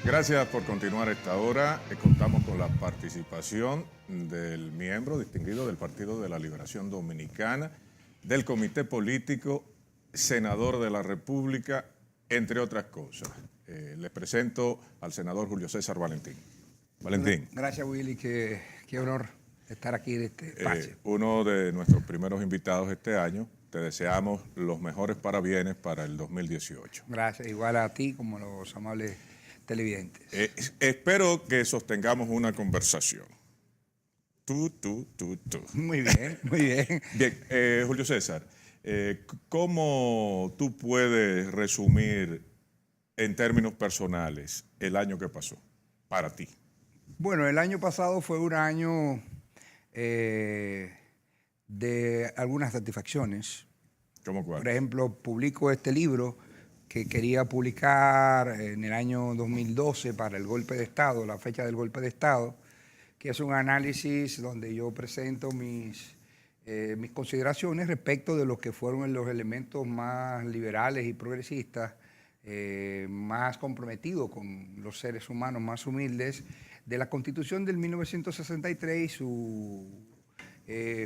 Gracias por continuar esta hora. Contamos con la participación del miembro distinguido del Partido de la Liberación Dominicana, del Comité Político, senador de la República, entre otras cosas. Les presento al senador Julio César Valentín. Valentín. Gracias, Willy. Qué honor estar aquí en este espacio. Uno de nuestros primeros invitados este año. Te deseamos los mejores parabienes para el 2018. Gracias, igual a ti como a los amables televidentes. Espero que sostengamos una conversación. Tú. Muy bien, muy bien. Bien, Julio César, ¿cómo tú puedes resumir en términos personales el año que pasó para ti? Bueno, el año pasado fue un año de algunas satisfacciones. ¿Cómo cuál? Por ejemplo, publico este libro que quería publicar en el año 2012 para el golpe de Estado, la fecha del golpe de Estado, que es un análisis donde yo presento mis consideraciones respecto de lo que fueron los elementos más liberales y progresistas, más comprometidos con los seres humanos más humildes, de la Constitución del 1963 y su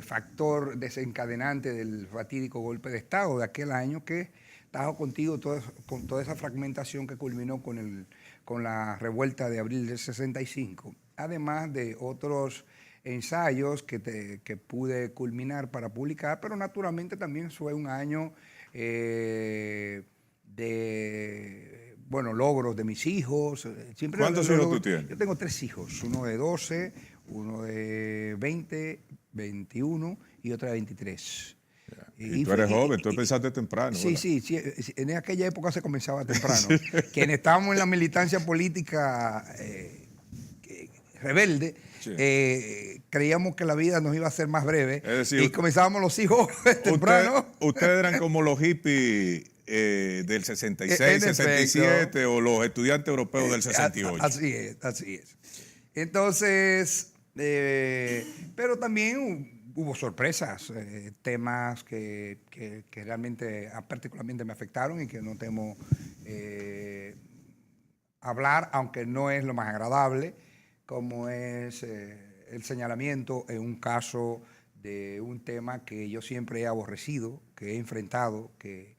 factor desencadenante del fatídico golpe de Estado de aquel año, que estaba contigo con toda esa fragmentación que culminó con la revuelta de abril del 65, además de otros ensayos que pude culminar para publicar, pero naturalmente también fue un año de logros de mis hijos. ¿Cuántos hijos tú tienes? Yo tengo 3 hijos, uno de 12, uno de 20, 21 y otra de 23. Y tú eres joven, tú empezaste temprano. Sí, en aquella época se comenzaba temprano. Quienes estábamos en la militancia política rebelde, creíamos que la vida nos iba a ser más breve, es decir, y comenzábamos los hijos temprano. Ustedes eran como los hippies del 66, 67 o los estudiantes europeos del 68. Así es. Entonces, pero también hubo sorpresas, temas que realmente particularmente me afectaron y que no temo hablar, aunque no es lo más agradable, como es el señalamiento en un caso de un tema que yo siempre he aborrecido, que he enfrentado, que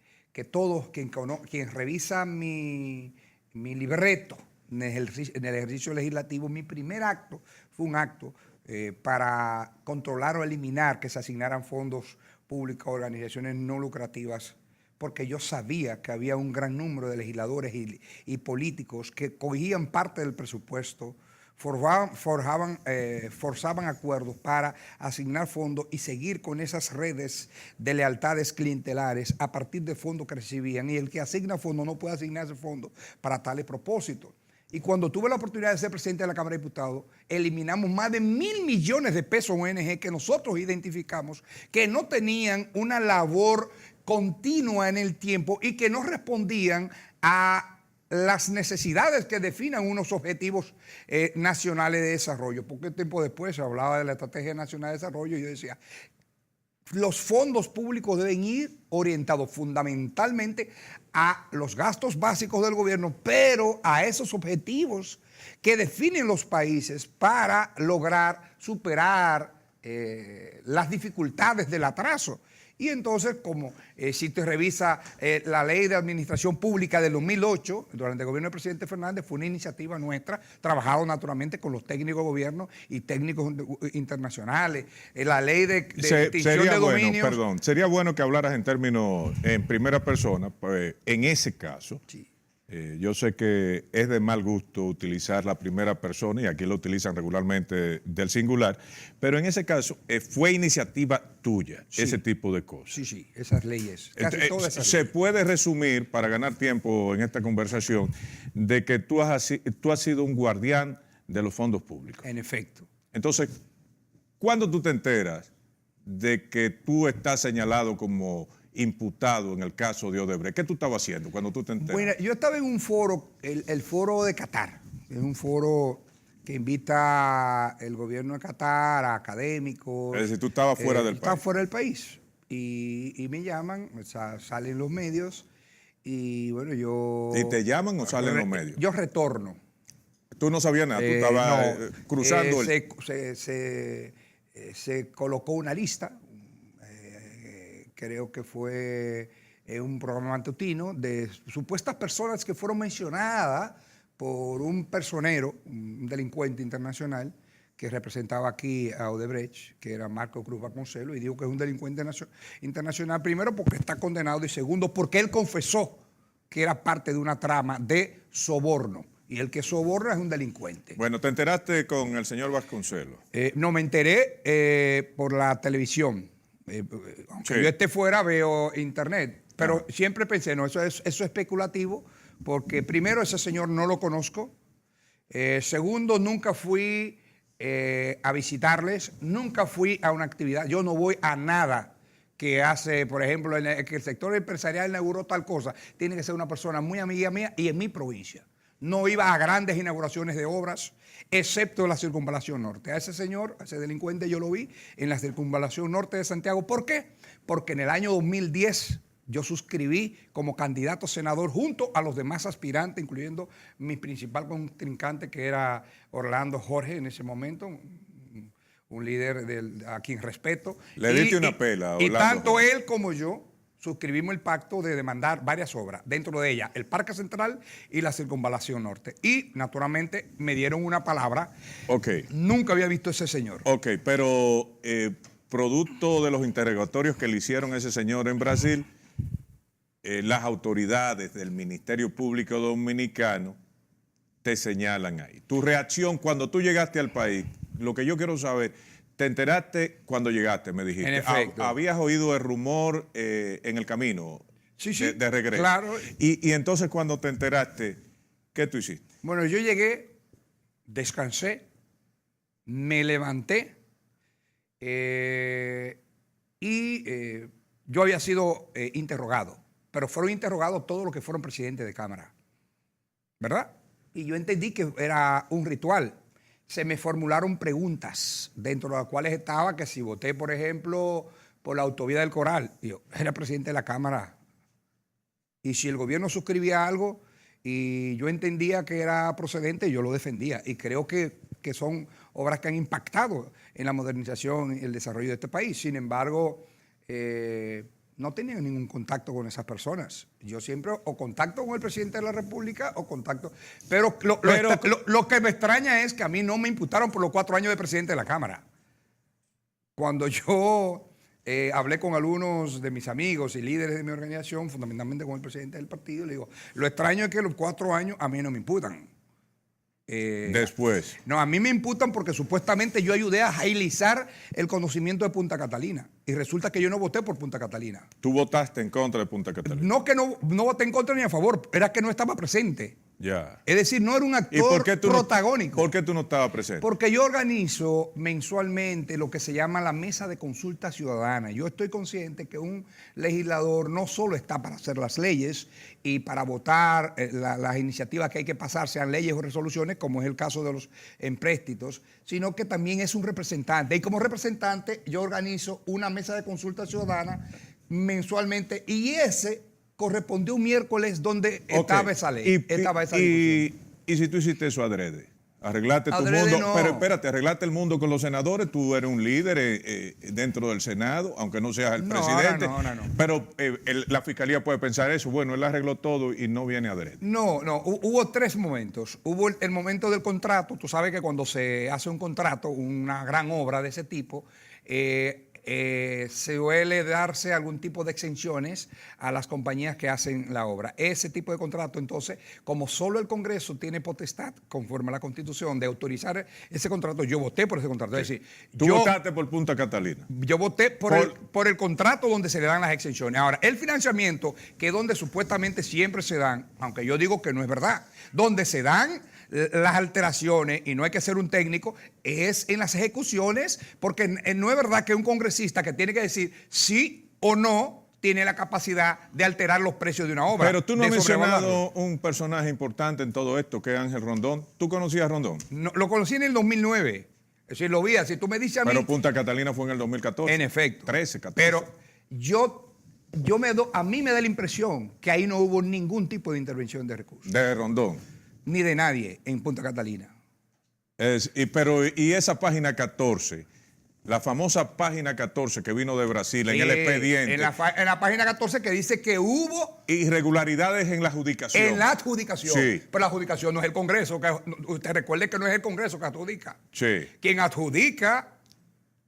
todos, quien revisa mi libreto en el ejercicio legislativo, mi primer acto fue un acto para controlar o eliminar que se asignaran fondos públicos a organizaciones no lucrativas, porque yo sabía que había un gran número de legisladores y políticos que cogían parte del presupuesto, forzaban acuerdos para asignar fondos y seguir con esas redes de lealtades clientelares a partir de fondos que recibían, y el que asigna fondos no puede asignar ese fondo para tales propósitos. Y cuando tuve la oportunidad de ser presidente de la Cámara de Diputados, eliminamos más de 1.000 millones de pesos ONG que nosotros identificamos que no tenían una labor continua en el tiempo y que no respondían a las necesidades que definan unos objetivos nacionales de desarrollo. Porque tiempo después se hablaba de la Estrategia Nacional de Desarrollo y yo decía, los fondos públicos deben ir orientados fundamentalmente a los gastos básicos del gobierno, pero a esos objetivos que definen los países para lograr superar las dificultades del atraso. Y entonces, como si te revisa la Ley de Administración Pública del 2008, durante el gobierno del presidente Fernández, fue una iniciativa nuestra, trabajado naturalmente con los técnicos de gobierno y técnicos internacionales. La Ley de extinción de dominios. Sería bueno que hablaras en términos, en primera persona, pues, en ese caso. Sí. Yo sé que es de mal gusto utilizar la primera persona y aquí lo utilizan regularmente del singular, pero en ese caso fue iniciativa tuya, sí, ese tipo de cosas. Sí, esas leyes. Casi todas esas se leyes. Puede resumir, para ganar tiempo en esta conversación, de que tú has sido un guardián de los fondos públicos. En efecto. Entonces, ¿cuándo tú te enteras de que tú estás señalado como imputado en el caso de Odebrecht? ¿Qué tú estabas haciendo cuando tú te enteras? Bueno, yo estaba en un foro, el foro de Qatar. Es un foro que invita el gobierno de Qatar a académicos. Es decir, tú estabas fuera del país. Estaba fuera del país. Y me llaman, o sea, salen los medios y bueno, yo... ¿Y te llaman o salen los medios? Yo retorno. Tú no sabías nada, tú estabas no, cruzando se colocó una lista, creo que fue un programa matutino, de supuestas personas que fueron mencionadas por un personero, un delincuente internacional, que representaba aquí a Odebrecht, que era Marco Cruz Vasconcelos, y digo que es un delincuente internacional, primero porque está condenado y segundo porque él confesó que era parte de una trama de soborno. Y el que soborna es un delincuente. Bueno, ¿te enteraste con el señor Vasconcelos? No, me enteré por la televisión. Aunque yo esté fuera, veo internet. Pero siempre pensé, no, eso es especulativo, porque primero, ese señor no lo conozco. Segundo, nunca fui a visitarles, nunca fui a una actividad. Yo no voy a nada que hace, por ejemplo, que el sector empresarial inauguró tal cosa. Tiene que ser una persona muy amiga mía y en mi provincia. No iba a grandes inauguraciones de obras, excepto en la Circunvalación Norte. A ese señor, a ese delincuente, yo lo vi en la Circunvalación Norte de Santiago. ¿Por qué? Porque en el año 2010 yo suscribí como candidato senador junto a los demás aspirantes, incluyendo mi principal contrincante, que era Orlando Jorge en ese momento, un líder a quien respeto. Le diste una pela a Orlando Y tanto Jorge. él como yo suscribimos el pacto de demandar varias obras, dentro de ellas el Parque Central y la Circunvalación Norte. Y, naturalmente, me dieron una palabra. Ok. Nunca había visto a ese señor. Ok, pero producto de los interrogatorios que le hicieron a ese señor en Brasil, las autoridades del Ministerio Público Dominicano te señalan ahí. Tu reacción cuando tú llegaste al país, lo que yo quiero saber, te enteraste cuando llegaste, me dijiste. En efecto. ¿Habías oído el rumor en el camino Sí, sí, de regreso? claro. Y entonces cuando te enteraste, ¿qué tú hiciste? Bueno, yo llegué, descansé, me levanté yo había sido interrogado, pero fueron interrogados todos los que fueron presidentes de Cámara, ¿verdad? Y yo entendí que era un ritual. Se me formularon preguntas, dentro de las cuales estaba que si voté, por ejemplo, por la autovía del Coral. Y yo era presidente de la Cámara. Y si el gobierno suscribía algo y yo entendía que era procedente, yo lo defendía. Y creo que son obras que han impactado en la modernización y el desarrollo de este país. Sin embargo, no tenía ningún contacto con esas personas. Yo siempre o contacto con el presidente de la República o contacto... Pero lo que me extraña es que a mí no me imputaron por los 4 años de presidente de la Cámara. Cuando yo hablé con algunos de mis amigos y líderes de mi organización, fundamentalmente con el presidente del partido, le digo, lo extraño es que los 4 años a mí no me imputan. Después. No, a mí me imputan porque supuestamente yo ayudé a agilizar el conocimiento de Punta Catalina. Y resulta que yo no voté por Punta Catalina. ¿Tú votaste en contra de Punta Catalina? No que no voté en contra ni a favor, era que no estaba presente. Ya. Es decir, no era un ¿Y por actor qué tú protagónico. ¿Por qué tú no estabas presente? Porque yo organizo mensualmente lo que se llama la mesa de consulta ciudadana. Yo estoy consciente que un legislador no solo está para hacer las leyes y para votar las iniciativas que hay que pasar, sean leyes o resoluciones, como es el caso de los empréstitos, sino que también es un representante. Y como representante yo organizo una mesa de consulta ciudadana mensualmente y ese correspondió un miércoles donde estaba esa ley, estaba esa discusión. Y si tú hiciste eso adrede, arreglaste tu Adrede mundo, no. pero espérate, arreglaste el mundo con los senadores, tú eres un líder dentro del Senado, aunque no seas el presidente, ahora no. pero la fiscalía puede pensar eso, bueno, él arregló todo y no viene adrede. No, hubo 3 momentos. Hubo el momento del contrato. Tú sabes que cuando se hace un contrato, una gran obra de ese tipo, se suele darse algún tipo de exenciones a las compañías que hacen la obra. Ese tipo de contrato, entonces, como solo el Congreso tiene potestad, conforme a la Constitución, de autorizar ese contrato, yo voté por ese contrato. Es decir, Tú votaste por Punta Catalina. yo voté por el contrato donde se le dan las exenciones. Ahora, el financiamiento, que es donde supuestamente siempre se dan, aunque yo digo que no es verdad, donde se dan las alteraciones, y no hay que ser un técnico, es en las ejecuciones, porque no es verdad que un congresista que tiene que decir sí o no tiene la capacidad de alterar los precios de una obra. Pero tú no has mencionado un personaje importante en todo esto, que es Ángel Rondón. ¿Tú conocías a Rondón? No, lo conocí en el 2009. Es decir, lo vi, si tú me dices a mí... Pero Punta Catalina fue en el 2014. En efecto. 13, 14. Pero a mí me da la impresión que ahí no hubo ningún tipo de intervención de recursos. De Rondón. ni de nadie en Punta Catalina. Y esa página 14, la famosa página 14 que vino de Brasil, en el expediente. En la página 14 que dice que hubo irregularidades en la adjudicación. En la adjudicación. Sí. Pero la adjudicación no es el Congreso. Usted recuerde que no es el Congreso que adjudica. Sí. Quien adjudica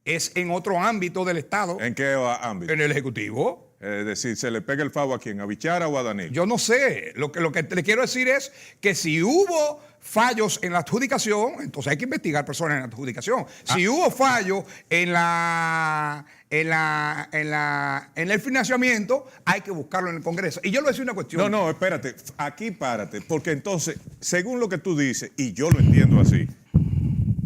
es en otro ámbito del Estado. ¿En qué ámbito? En el Ejecutivo. Es decir, ¿se le pega el favo a quién? ¿A Bichara o a Danilo? Yo no sé. Lo que le quiero decir es que si hubo fallos en la adjudicación, entonces hay que investigar personas en la adjudicación. Si hubo fallos en el financiamiento, hay que buscarlo en el Congreso. Y yo le voy a decir una cuestión. No, espérate. Aquí párate. Porque entonces, según lo que tú dices, y yo lo entiendo así,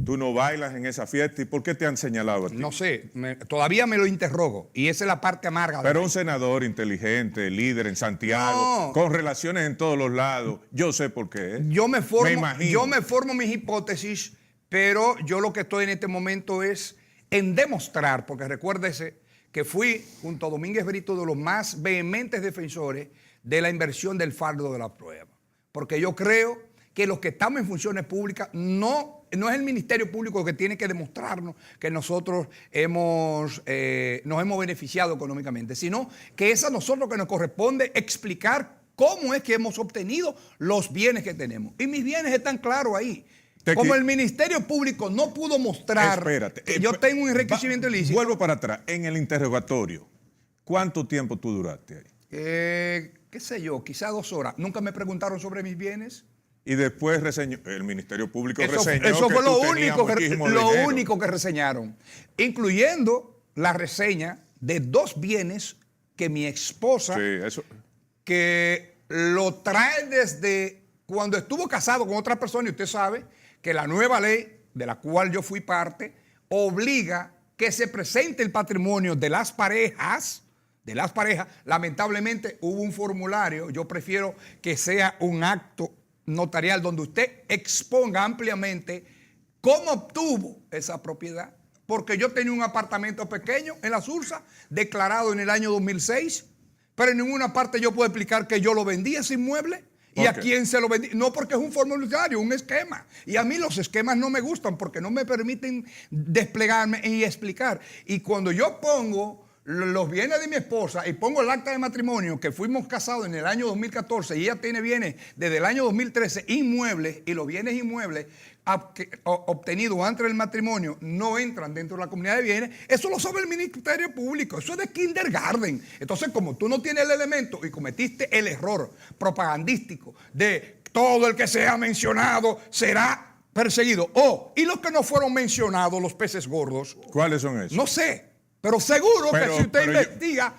tú no bailas en esa fiesta. ¿Y por qué te han señalado a ti? No sé, todavía me lo interrogo. Y esa es la parte amarga. Pero un senador inteligente, líder en Santiago, No. con relaciones en todos los lados, yo sé por qué. Yo me imagino. formo mis hipótesis, pero yo lo que estoy en este momento es en demostrar, porque recuérdese que fui, junto a Domínguez Brito, de los más vehementes defensores de la inversión del fardo de la prueba. Porque yo creo que los que estamos en funciones públicas no es el Ministerio Público que tiene que demostrarnos que nosotros nos hemos beneficiado económicamente, sino que es a nosotros que nos corresponde explicar cómo es que hemos obtenido los bienes que tenemos. Y mis bienes están claros ahí. Como el Ministerio Público no pudo mostrar que yo tengo un enriquecimiento ilícito. Vuelvo para atrás. En el interrogatorio, ¿cuánto tiempo tú duraste ahí? ¿Qué sé yo? Quizá 2 horas. Nunca me preguntaron sobre mis bienes. Y después el Ministerio Público reseñó eso que fue tú tenías muchísimo dinero. único que reseñaron, incluyendo la reseña de 2 bienes que mi esposa, que lo trae desde cuando estuvo casado con otra persona, y usted sabe que la nueva ley de la cual yo fui parte obliga que se presente el patrimonio de las parejas. Lamentablemente hubo un formulario, yo prefiero que sea un acto notarial donde usted exponga ampliamente cómo obtuvo esa propiedad, porque yo tenía un apartamento pequeño en la Sursa, declarado en el año 2006, pero en ninguna parte yo puedo explicar que yo lo vendí ese inmueble y a quién se lo vendí. No, porque es un formulario, un esquema. Y a mí los esquemas no me gustan porque no me permiten desplegarme y explicar. Y cuando yo pongo los bienes de mi esposa y pongo el acta de matrimonio, que fuimos casados en el año 2014 y ella tiene bienes desde el año 2013 inmuebles, y los bienes inmuebles obtenidos antes del matrimonio no entran dentro de la comunidad de bienes, eso lo sabe el Ministerio Público, eso es de kindergarten. Entonces, como tú no tienes el elemento y cometiste el error propagandístico de todo el que sea mencionado será perseguido, y los que no fueron mencionados, los peces gordos. ¿Cuáles son esos? No sé. Pero seguro que si usted investiga...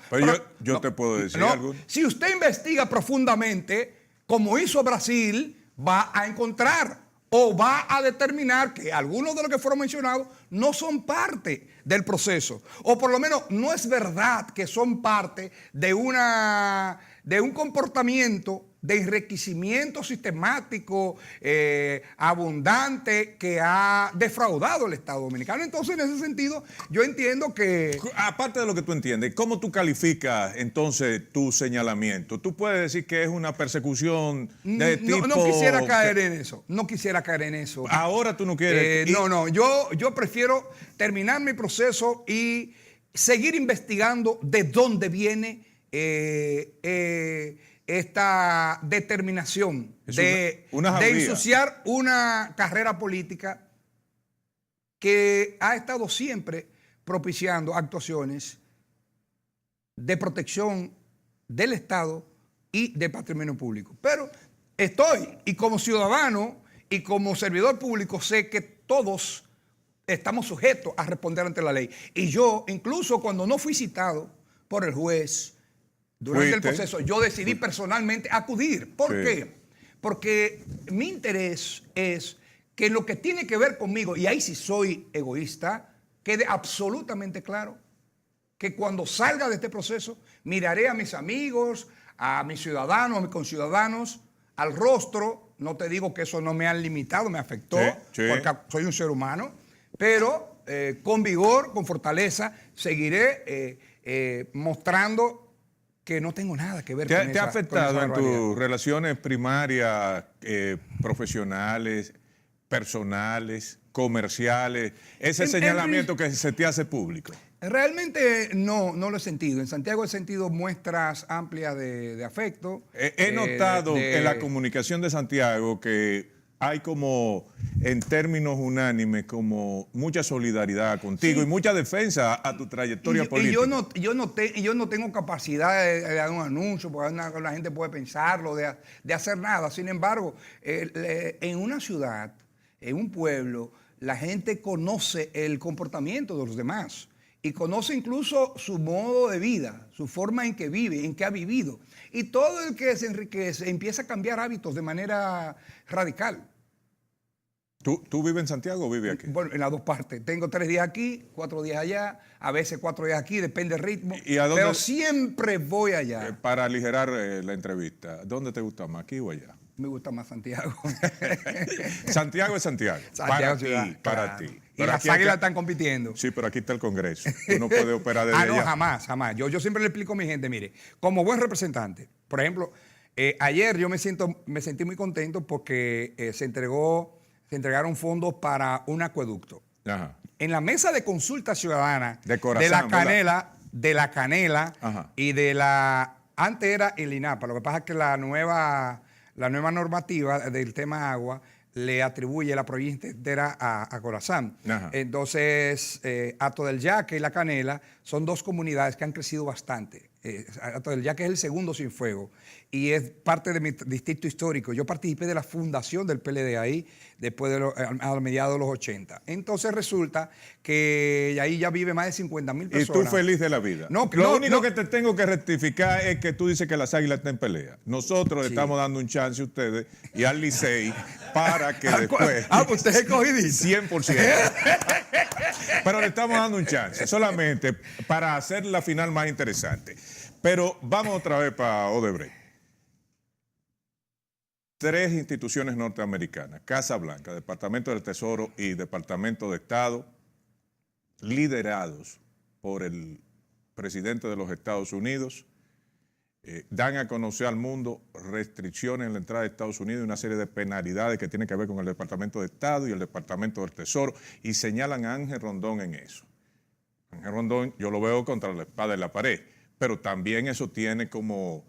Yo te puedo decir algo. Si usted investiga profundamente, como hizo Brasil, va a encontrar o va a determinar que algunos de los que fueron mencionados no son parte del proceso. O por lo menos no es verdad que son parte de un comportamiento de enriquecimiento sistemático, abundante, que ha defraudado el Estado Dominicano. Entonces, en ese sentido, yo entiendo que... Aparte de lo que tú entiendes, ¿cómo tú calificas entonces tu señalamiento? ¿Tú puedes decir que es una persecución de tipo...? No quisiera caer en eso. No quisiera caer en eso. Ahora tú no quieres... No. Yo prefiero terminar mi proceso y seguir investigando de dónde viene esta determinación de ensuciar una carrera política que ha estado siempre propiciando actuaciones de protección del Estado y del patrimonio público. Pero y como ciudadano y como servidor público, sé que todos estamos sujetos a responder ante la ley. Y yo, incluso cuando no fui citado por el juez durante el proceso, yo decidí personalmente acudir. ¿Por qué? Porque mi interés es que lo que tiene que ver conmigo, y ahí sí soy egoísta, quede absolutamente claro que cuando salga de este proceso miraré a mis amigos, a mis ciudadanos, a mis conciudadanos, al rostro. No te digo que eso no me ha limitado, me afectó, porque soy un ser humano, pero con vigor, con fortaleza, seguiré mostrando que no tengo nada que ver ¿Te con ha esa afectado en barbaridad. tus relaciones primarias, profesionales, personales, comerciales, ese señalamiento que se te hace público? Realmente no lo he sentido. En Santiago he sentido muestras amplias de afecto. He notado en la comunicación de Santiago que hay como, en términos unánimes, como mucha solidaridad contigo, sí, y mucha defensa a tu trayectoria política. Y yo no tengo capacidad de dar un anuncio, porque la gente puede pensarlo, de hacer nada. Sin embargo, en una ciudad, en un pueblo, la gente conoce el comportamiento de los demás y conoce incluso su modo de vida, su forma en que vive, en que ha vivido. Y todo el que se enriquece empieza a cambiar hábitos de manera radical. ¿Tú vives en Santiago o vives aquí? Bueno, en las dos partes. Tengo 3 días aquí, 4 días allá, a veces 4 días aquí, depende del ritmo. Pero siempre voy allá. Para aligerar la entrevista, ¿dónde te gusta más, aquí o allá? Me gusta más Santiago. Santiago es Santiago. Santiago para ti. Y Pero las águilas están compitiendo. Sí, pero aquí está el Congreso. Tú no puedes operar desde allá. Jamás. Yo siempre le explico a mi gente, mire, como buen representante, por ejemplo, ayer yo me sentí muy contento porque se entregaron fondos para un acueducto. Ajá. En la mesa de consulta ciudadana de La Canela ajá, y de la... Antes era el INAPA, lo que pasa es que la nueva normativa del tema agua le atribuye la provincia entera a Corazán. Ajá. Entonces, Hato del Yaque y La Canela son 2 comunidades que han crecido bastante. Hato del Yaque es el segundo Cienfuegos y es parte de mi distrito histórico. Yo participé de la fundación del PLD ahí después a mediados de los 80. Entonces resulta que ahí ya vive más de 50,000 personas. ¿Y tú feliz de la vida? Lo único que te tengo que rectificar es que tú dices que las águilas están en pelea. Nosotros le estamos dando un chance a ustedes y al Licey para que después... pues usted es cogidista. 100%. Pero le estamos dando un chance, solamente para hacer la final más interesante. Pero vamos otra vez para Odebrecht. 3 instituciones norteamericanas, Casa Blanca, Departamento del Tesoro y Departamento de Estado, liderados por el presidente de los Estados Unidos, dan a conocer al mundo restricciones en la entrada de Estados Unidos y una serie de penalidades que tienen que ver con el Departamento de Estado y el Departamento del Tesoro, y señalan a Ángel Rondón en eso. Ángel Rondón yo lo veo contra la espada de la pared, pero también eso tiene como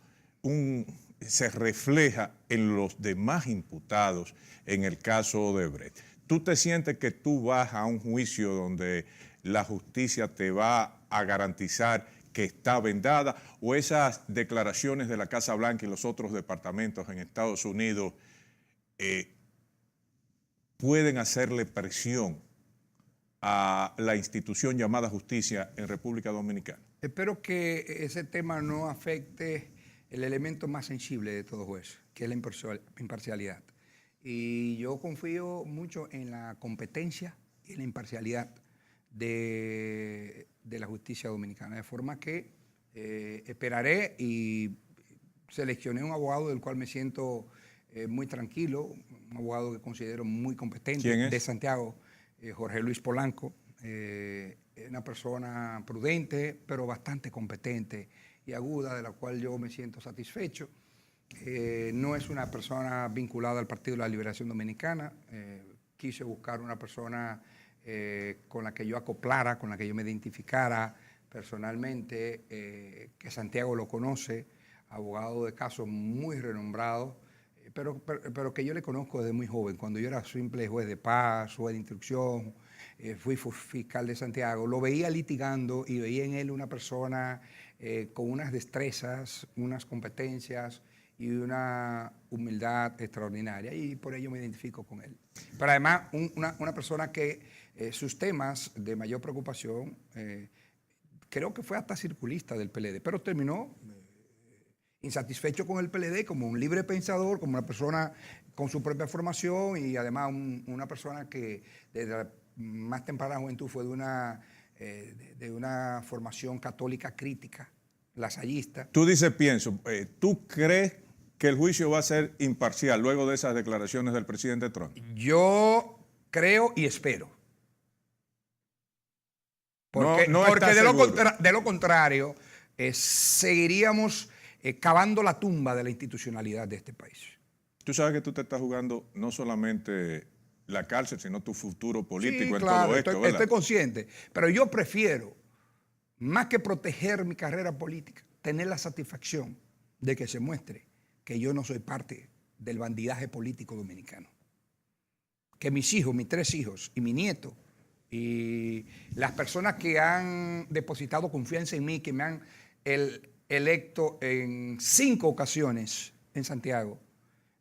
se refleja en los demás imputados en el caso Odebrecht. ¿Tú te sientes que tú vas a un juicio donde la justicia te va a garantizar que está vendada, o esas declaraciones de la Casa Blanca y los otros departamentos en Estados Unidos pueden hacerle presión a la institución llamada justicia en República Dominicana? Espero que ese tema no afecte el elemento más sensible de todo juez, que es la imparcialidad. Y yo confío mucho en la competencia y en la imparcialidad de la justicia dominicana, de forma que esperaré y seleccioné un abogado del cual me siento muy tranquilo, un abogado que considero muy competente. ¿Quién es? De Santiago, Jorge Luis Polanco, una persona prudente, pero bastante competente y aguda, de la cual yo me siento satisfecho. No es una persona vinculada al Partido de la Liberación Dominicana. Quise buscar una persona con la que yo acoplara, con la que yo me identificara personalmente, que Santiago lo conoce, abogado de casos muy renombrado, pero que yo le conozco desde muy joven. Cuando yo era simple juez de paz, juez de instrucción, fui fiscal de Santiago, lo veía litigando y veía en él una persona con unas destrezas, unas competencias y una humildad extraordinaria, y por ello me identifico con él. Pero además una persona que sus temas de mayor preocupación, creo que fue hasta circulista del PLD, pero terminó insatisfecho con el PLD como un libre pensador, como una persona con su propia formación, y además una persona que desde la más temprana juventud fue de una formación católica crítica, lasallista. Tú dices, ¿tú crees que el juicio va a ser imparcial luego de esas declaraciones del presidente Trump? Yo creo y espero. Porque No de lo contrario, seguiríamos cavando la tumba de la institucionalidad de este país. Tú sabes que tú te estás jugando no solamente la cárcel, sino tu futuro político Sí, claro, todo esto, ¿verdad? estoy consciente, pero yo prefiero, más que proteger mi carrera política, tener la satisfacción de que se muestre que yo no soy parte del bandidaje político dominicano. Que mis hijos, mis 3 hijos y mi nieto y las personas que han depositado confianza en mí, que me han electo en 5 ocasiones en Santiago,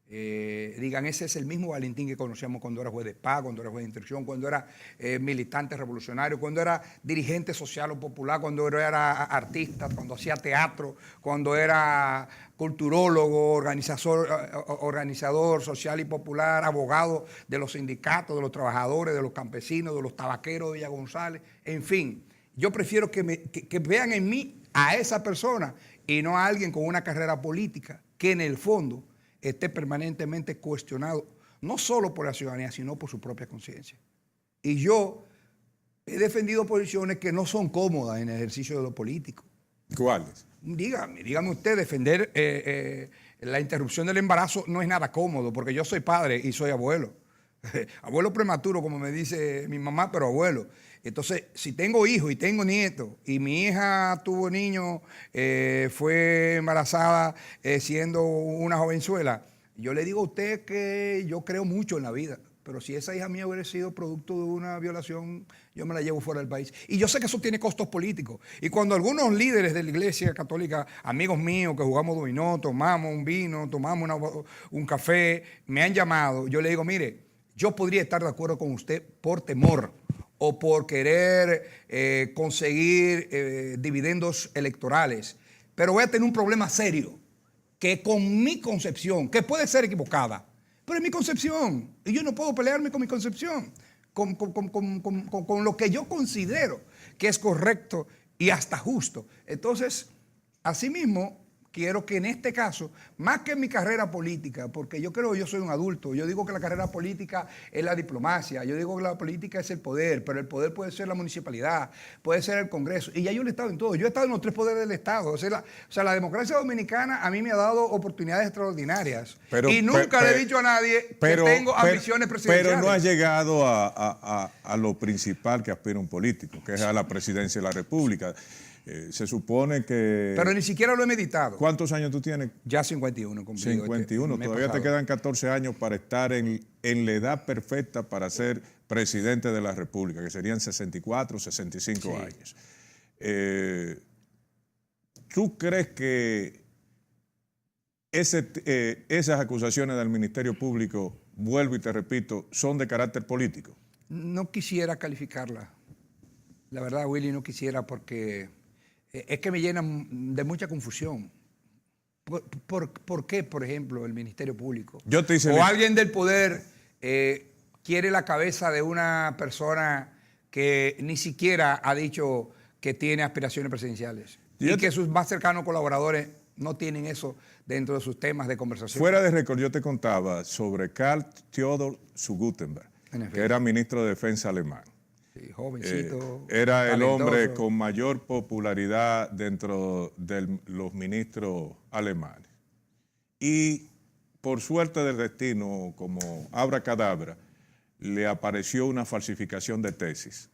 digan, ese es el mismo Valentín que conocíamos cuando era juez de paz, cuando era juez de instrucción, cuando era militante revolucionario, cuando era dirigente social o popular, cuando era artista, cuando hacía teatro, cuando era culturólogo, organizador social y popular, abogado de los sindicatos, de los trabajadores, de los campesinos, de los tabaqueros de Villa González, en fin. Yo prefiero que vean en mí a esa persona y no a alguien con una carrera política que en el fondo esté permanentemente cuestionado, no solo por la ciudadanía, sino por su propia conciencia. Y yo he defendido posiciones que no son cómodas en el ejercicio de lo político. ¿Cuáles? Dígame usted, defender la interrupción del embarazo no es nada cómodo, porque yo soy padre y soy abuelo. Abuelo prematuro, como me dice mi mamá, pero abuelo. Entonces, si tengo hijos y tengo nietos, y mi hija tuvo niños, fue embarazada siendo una jovenzuela, yo le digo a usted que yo creo mucho en la vida, pero si esa hija mía hubiera sido producto de una violación, yo me la llevo fuera del país. Y yo sé que eso tiene costos políticos. Y cuando algunos líderes de la Iglesia Católica, amigos míos que jugamos dominó, tomamos un vino, tomamos un café, me han llamado, yo le digo, mire, yo podría estar de acuerdo con usted por temor o por querer conseguir dividendos electorales, pero voy a tener un problema serio, que con mi concepción, que puede ser equivocada, pero es mi concepción, y yo no puedo pelearme con mi concepción, con lo que yo considero que es correcto y hasta justo. Entonces, asimismo, quiero que en este caso, más que en mi carrera política, porque yo creo que yo soy un adulto, yo digo que la carrera política es la diplomacia, yo digo que la política es el poder, pero el poder puede ser la municipalidad, puede ser el Congreso, y ya yo he estado en todo, yo he estado en los 3 poderes del Estado, o sea, la democracia dominicana a mí me ha dado oportunidades extraordinarias, y nunca le he dicho a nadie que tengo ambiciones presidenciales. Pero no has llegado a lo principal que aspira un político, que es a la presidencia de la República. Se supone que... Pero ni siquiera lo he meditado. ¿Cuántos años tú tienes? Ya 51. 51. Todavía te quedan 14 años para estar en la edad perfecta para ser presidente de la República, que serían 64, 65 años. ¿Tú crees que esas acusaciones del Ministerio Público, vuelvo y te repito, son de carácter político? No quisiera calificarla. La verdad, Willy, no quisiera porque... es que me llenan de mucha confusión. ¿Por qué, por ejemplo, el Ministerio Público o alguien del poder quiere la cabeza de una persona que ni siquiera ha dicho que tiene aspiraciones presidenciales y que sus más cercanos colaboradores no tienen eso dentro de sus temas de conversación? Fuera de récord, yo te contaba sobre Karl Theodor zu Guttenberg, que era ministro de Defensa alemán. Sí, jovencito. Era talentoso. el hombre con mayor popularidad dentro de los ministros alemanes. Y por suerte del destino, como abracadabra, le apareció una falsificación de tesis.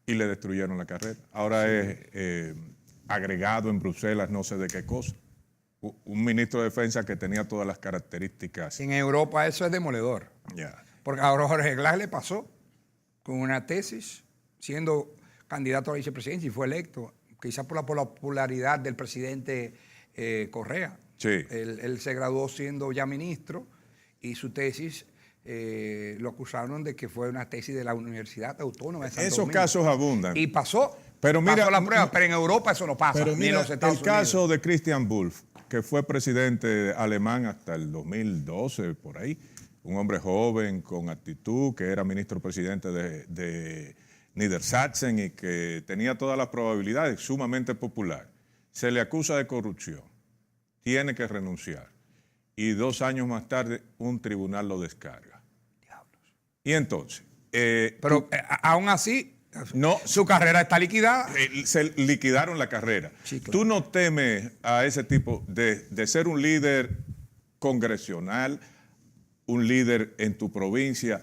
Y le destruyeron la carrera. Ahora es agregado en Bruselas, no sé de qué cosa. Un ministro de Defensa que tenía todas las características. En Europa eso es demoledor. Porque a Jorge Glass le pasó con una tesis, siendo candidato a la vicepresidencia y fue electo, quizás por la popularidad del presidente Correa. Sí. Él se graduó siendo ya ministro y su tesis lo acusaron de que fue una tesis de la Universidad Autónoma de Santo Esos Domingo. casos abundan. Y pasó, pero mira, pasó la prueba, pero en Europa eso no pasa, pero mira, ni en los Estados Unidos. El caso de Christian Wulff, que fue presidente alemán hasta el 2012, por ahí, un hombre joven, con actitud, que era ministro presidente de Niedersachsen y que tenía todas las probabilidades, sumamente popular. Se le acusa de corrupción, tiene que renunciar y 2 años más tarde un tribunal lo descarga. Diablos. Y entonces... Pero aún así No, Su carrera está liquidada. se liquidaron la carrera. Sí, claro. ¿Tú no temes a ese tipo de ser un líder congresional, un líder en tu provincia,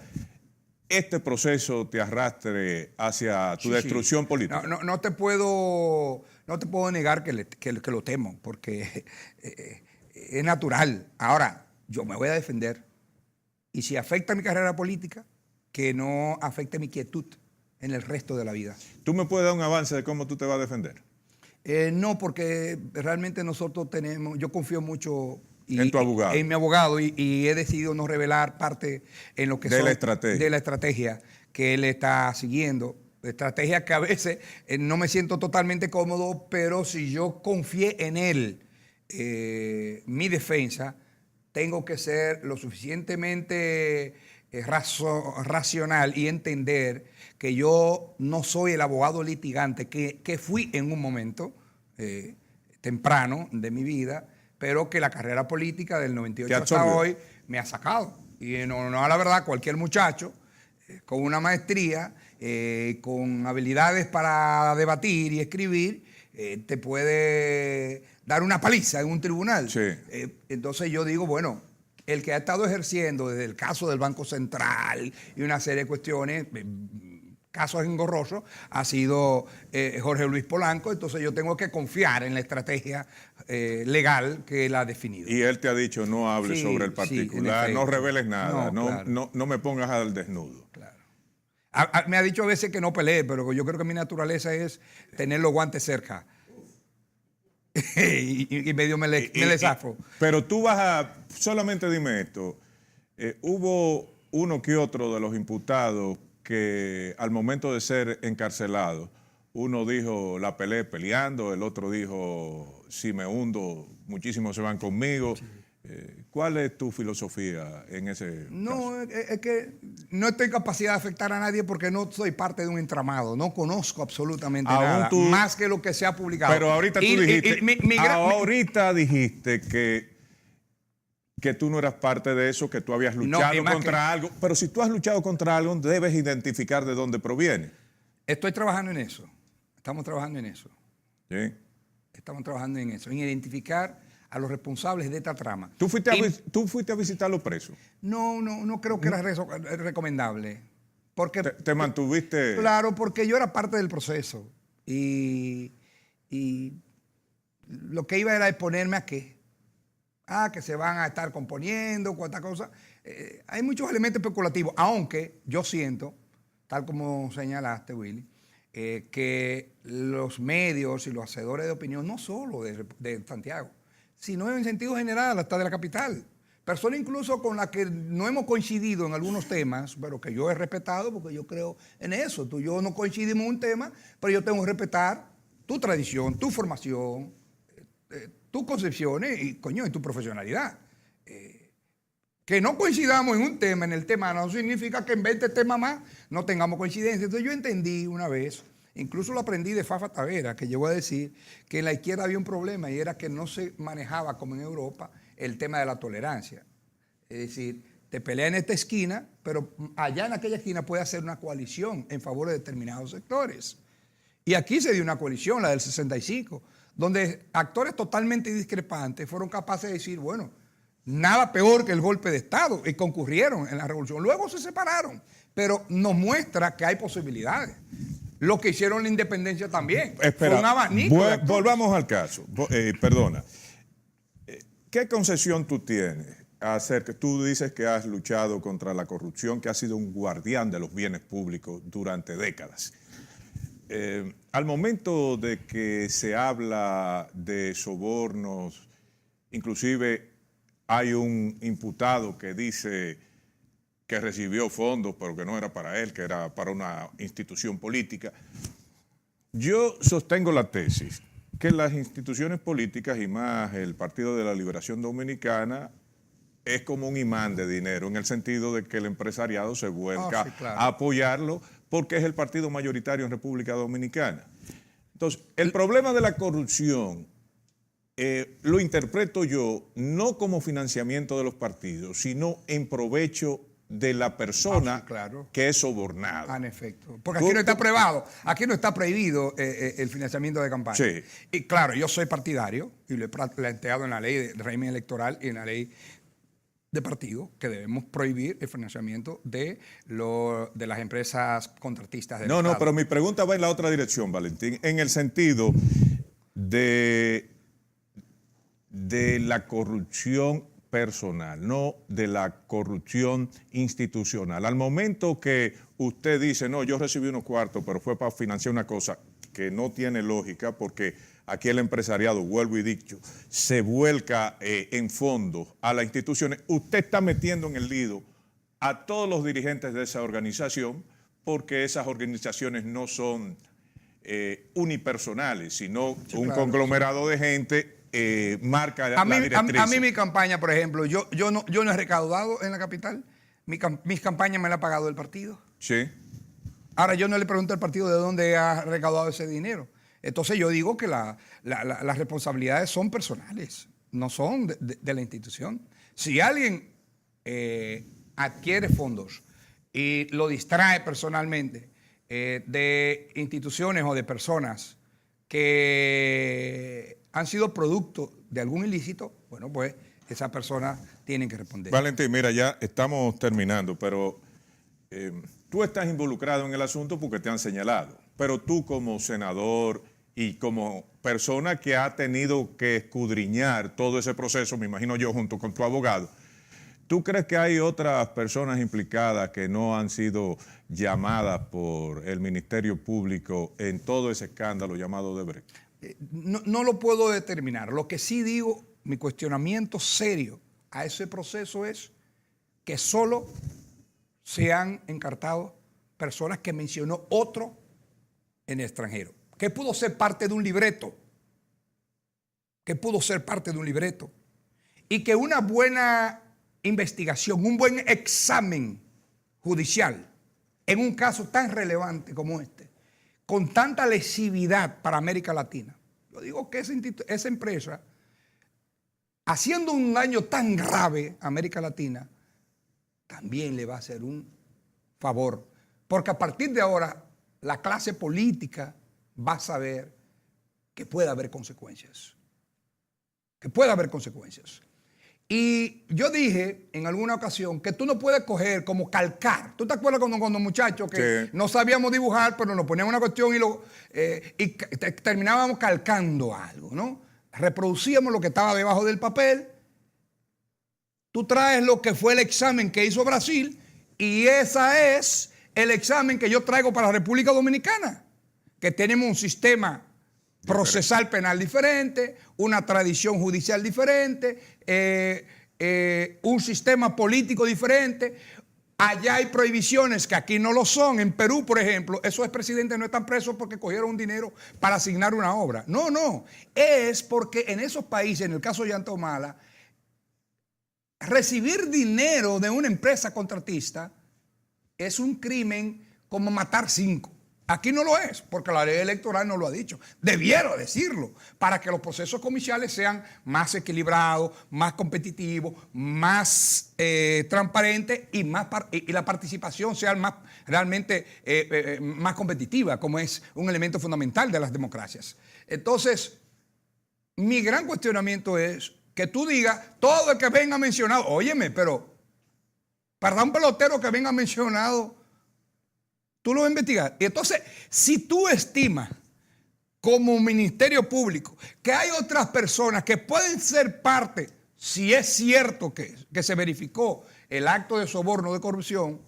este proceso te arrastre hacia tu destrucción política? No te puedo negar que lo temo, porque es natural. Ahora, yo me voy a defender. Y si afecta mi carrera política, que no afecte mi quietud en el resto de la vida. ¿Tú me puedes dar un avance de cómo tú te vas a defender? No, porque realmente yo confío mucho en tu abogado. En mi abogado y he decidido no revelar parte en lo que de la estrategia. De la estrategia que él está siguiendo. Estrategia que a veces no me siento totalmente cómodo, pero si yo confié en él, mi defensa, tengo que ser lo suficientemente racional y entender que yo no soy el abogado litigante que fui en un momento temprano de mi vida, pero que la carrera política del 98 hasta hoy me ha sacado. Y no a la verdad, cualquier muchacho con una maestría, con habilidades para debatir y escribir, te puede dar una paliza en un tribunal. Sí. Entonces yo digo, bueno, el que ha estado ejerciendo desde el caso del Banco Central y una serie de cuestiones, casos engorrosos, ha sido Jorge Luis Polanco. Entonces yo tengo que confiar en la estrategia legal que él ha definido. Y él te ha dicho, no hables sobre el particular, no reveles nada, no me pongas al desnudo. Claro. Me ha dicho a veces que no pelee, pero yo creo que mi naturaleza es tener los guantes cerca. y medio me le zafo. Pero tú solamente dime esto, hubo uno que otro de los imputados que al momento de ser encarcelado, uno dijo la peleé peleando, el otro dijo si me hundo, muchísimos se van conmigo. Sí. ¿Cuál es tu filosofía en ese caso? Es que no estoy en capacidad de afectar a nadie porque no soy parte de un entramado, no conozco absolutamente nada, más que lo que se ha publicado. Pero ahorita ahorita dijiste que tú no eras parte de eso, que tú habías luchado contra algo, pero si tú has luchado contra algo, debes identificar de dónde proviene. Estoy trabajando en eso, estamos trabajando en eso. ¿Sí? Estamos trabajando en eso, en identificar a los responsables de esta trama. ¿Tú fuiste a visitar a los presos? No creo que era recomendable. Porque, ¿Te mantuviste? Claro, porque yo era parte del proceso. Y lo que iba era exponerme a qué. Que se van a estar componiendo, cuántas cosas. Hay muchos elementos especulativos, aunque yo siento, tal como señalaste, Willy, que los medios y los hacedores de opinión, no solo de Santiago, sino en sentido general hasta de la capital. Personas incluso con las que no hemos coincidido en algunos temas, pero que yo he respetado porque yo creo en eso. Tú y yo no coincidimos en un tema, pero yo tengo que respetar tu tradición, tu formación, tus concepciones y, en tu profesionalidad. Que no coincidamos en un tema, en el tema, no significa que en 20 temas más no tengamos coincidencia. Entonces yo entendí una vez, incluso lo aprendí de Fafa Tavera, que llegó a decir que en la izquierda había un problema y era que no se manejaba como en Europa el tema de la tolerancia. Es decir, te pelea en esta esquina, pero allá en aquella esquina puede hacer una coalición en favor de determinados sectores. Y aquí se dio una coalición, la del 65, donde actores totalmente discrepantes fueron capaces de decir, bueno, nada peor que el golpe de Estado, y concurrieron en la revolución. Luego se separaron, pero nos muestra que hay posibilidades. Lo que hicieron la independencia también. Espera, fue un abanico volvamos al caso. Perdona. ¿Qué concesión tú tienes acerca? Tú dices que has luchado contra la corrupción, que has sido un guardián de los bienes públicos durante décadas. Al momento de que se habla de sobornos, inclusive hay un imputado que dice que recibió fondos, pero que no era para él, que era para una institución política. Yo sostengo la tesis que las instituciones políticas y más el Partido de la Liberación Dominicana es como un imán de dinero, en el sentido de que el empresariado se vuelca a apoyarlo porque es el partido mayoritario en República Dominicana. Entonces, el problema de la corrupción lo interpreto yo no como financiamiento de los partidos, sino en provecho de la persona sí, claro, que es sobornada. en efecto. Porque aquí no está privado, aquí no está prohibido el financiamiento de campaña. Sí. Y claro, yo soy partidario y lo he planteado en la ley de régimen electoral y en la ley de partido que debemos prohibir el financiamiento de las empresas contratistas del Estado. No, pero mi pregunta va en la otra dirección, Valentín, en el sentido de la corrupción personal, no de la corrupción institucional. Al momento que usted dice, no, yo recibí unos cuartos, pero fue para financiar una cosa que no tiene lógica, porque aquí el empresariado, vuelvo y dicho, se vuelca en fondos a las instituciones, usted está metiendo en el lido a todos los dirigentes de esa organización, porque esas organizaciones no son unipersonales, sino sí, un conglomerado de gente marca la directriz. A mí mi campaña, por ejemplo, yo no he recaudado en la capital, mis campañas me las ha pagado el partido. Sí. Ahora yo no le pregunto al partido de dónde ha recaudado ese dinero. Entonces yo digo que las responsabilidades son personales, no son de la institución. Si alguien adquiere fondos y lo distrae personalmente de instituciones o de personas que han sido producto de algún ilícito, bueno, pues esas personas tienen que responder. Valentín, mira, ya estamos terminando, pero tú estás involucrado en el asunto porque te han señalado, pero tú como senador y como persona que ha tenido que escudriñar todo ese proceso, me imagino yo junto con tu abogado, ¿tú crees que hay otras personas implicadas que no han sido llamadas por el Ministerio Público en todo ese escándalo llamado Odebrecht? No lo puedo determinar. Lo que sí digo, mi cuestionamiento serio a ese proceso es que solo se han encartado personas que mencionó otro en el extranjero, que pudo ser parte de un libreto, y que una buena investigación, un buen examen judicial en un caso tan relevante como este, con tanta lesividad para América Latina, yo digo que esa empresa, haciendo un daño tan grave a América Latina, también le va a hacer un favor, porque a partir de ahora la clase política va a saber que puede haber consecuencias, Y yo dije en alguna ocasión que tú no puedes coger como calcar. ¿Tú te acuerdas cuando muchachos que sí, no sabíamos dibujar, pero nos ponían una cuestión y terminábamos calcando algo, ¿no? Reproducíamos lo que estaba debajo del papel. Tú traes lo que fue el examen que hizo Brasil y ese es el examen que yo traigo para la República Dominicana, que tenemos un sistema procesal penal diferente, una tradición judicial diferente, un sistema político diferente. Allá hay prohibiciones que aquí no lo son. En Perú, por ejemplo, esos expresidentes no están presos porque cogieron un dinero para asignar una obra. No. Es porque en esos países, en el caso de Ollanta Humala, recibir dinero de una empresa contratista es un crimen como matar 5. Aquí no lo es, porque la ley electoral no lo ha dicho. Debiera decirlo, para que los procesos comerciales sean más equilibrados, más competitivos, más transparentes y la participación sea realmente más competitiva, como es un elemento fundamental de las democracias. Entonces, mi gran cuestionamiento es que tú digas, todo el que venga mencionado, óyeme, pero para un pelotero que venga mencionado, tú lo vas a investigar. Y entonces, si tú estimas como Ministerio Público que hay otras personas que pueden ser parte, si es cierto que se verificó el acto de soborno de corrupción,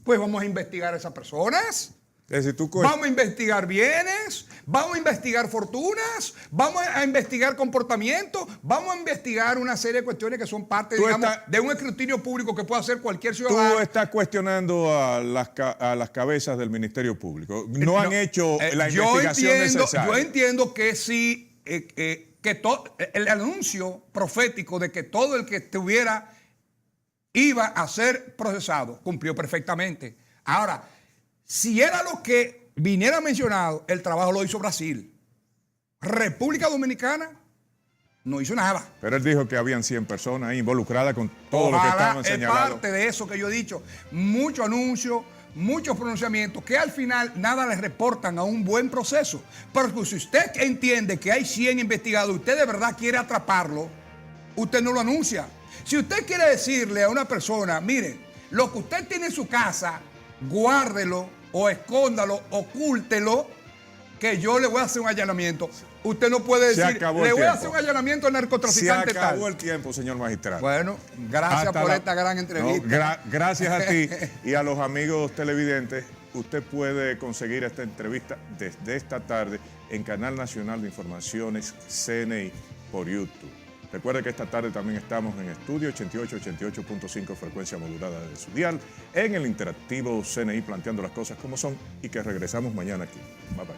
pues vamos a investigar a esas personas. Vamos a investigar bienes, vamos a investigar fortunas, vamos a investigar comportamientos, vamos a investigar una serie de cuestiones que son parte, digamos, de un escrutinio público que puede hacer cualquier ciudadano. Tú estás cuestionando a las cabezas del Ministerio Público. No han hecho la investigación necesaria. Yo entiendo que sí, el anuncio profético de que todo el que estuviera iba a ser procesado cumplió perfectamente. Ahora, si era lo que viniera mencionado, el trabajo lo hizo Brasil. República Dominicana No hizo nada. Pero él dijo que habían 100 personas ahí involucradas con todo lo que estaban Es señalados. parte de eso que yo he dicho. Muchos anuncios, muchos pronunciamientos que al final nada les reportan a un buen proceso. Pero si usted entiende que hay 100 investigados y usted de verdad quiere atraparlo, usted no lo anuncia. Si usted quiere decirle a una persona, mire, lo que usted tiene en su casa, guárdelo o escóndalo, ocúltelo, que yo le voy a hacer un allanamiento. Usted no puede decir, le voy a hacer un allanamiento al narcotraficante Se acabó tal. el tiempo, señor magistrado. Bueno, gracias por esta gran entrevista. Gracias a ti y a los amigos televidentes. Usted puede conseguir esta entrevista desde esta tarde en Canal Nacional de Informaciones CNI por YouTube. Recuerde que esta tarde también estamos en estudio 88.5 frecuencia modulada de su dial, en el interactivo CNI planteando las cosas como son y que regresamos mañana aquí. Bye bye.